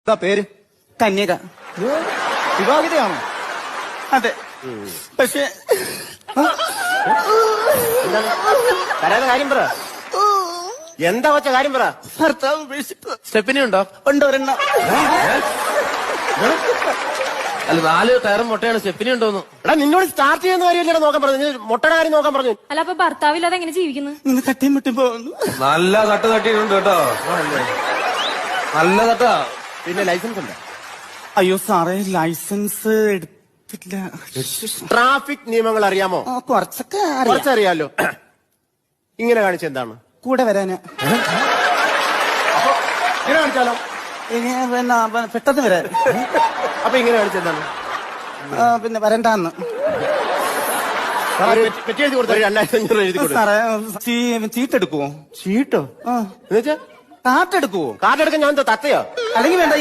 എന്താ പേര്? കന്യക. വിവാഹിതയാണോ? അതെ. പക്ഷെ കരയാതെ കാര്യം പറ. എന്താ വെച്ച കാര്യം പറ. ഭർത്താവ് ഉപേക്ഷിച്ചു. സ്റ്റെപ്പിനി ഉണ്ടോ? ഉണ്ട് ഒരെണ്ണം. അല്ല 4 ടയറും മുട്ടയാണ്. സ്റ്റെപ്പിനി ഉണ്ടോന്ന്. എടാ നിന്നോട് സ്റ്റാർട്ട് ചെയ്യുന്ന കാര്യമല്ലേ നോക്കാൻ പറഞ്ഞു. മുട്ടയുടെ കാര്യം നോക്കാൻ പറഞ്ഞു. അല്ല അപ്പൊ ഭർത്താവില്ലാതെ എങ്ങനെ ജീവിക്കുന്നു? ഇന്ന് തട്ടിയും മുട്ടും പോകുന്നു. നല്ല തട്ട് തട്ടിയിട്ടുണ്ട് കേട്ടോ. നല്ല തട്ടാ. പിന്നെ ലൈസൻസ് ഉണ്ട്? അയ്യോ സാറേ, ലൈസൻസ് എടുത്തില്ല. ട്രാഫിക് നിയമങ്ങൾ അറിയാമോ? കുറച്ചൊക്കെ അറിയാം. കുറച്ചറിയാലോ. ഇങ്ങനെ കാണിച്ചെന്താണ്? കൂടെ വരാന്. ഇങ്ങനെ കാണിച്ചാലോ? ഇനി പിന്നെ പെട്ടെന്ന് വരാൻ. അപ്പൊ ഇങ്ങനെ കാണിച്ചെന്താണ്? പിന്നെ വരണ്ടാന്ന്. പെറ്റി എഴുതി കൊടുത്ത 2500 എഴുതി കൊടുത്തു. സാറേ ചീട്ടെടുക്കുവോ? ചീട്ടോ? എന്നുവെച്ചാ കാട്ടെടുക്കുവോ? കാർഡ് എടുക്കാൻ ഞാൻ എന്താ തത്തയോ? അല്ലെങ്കിൽ വേണ്ട.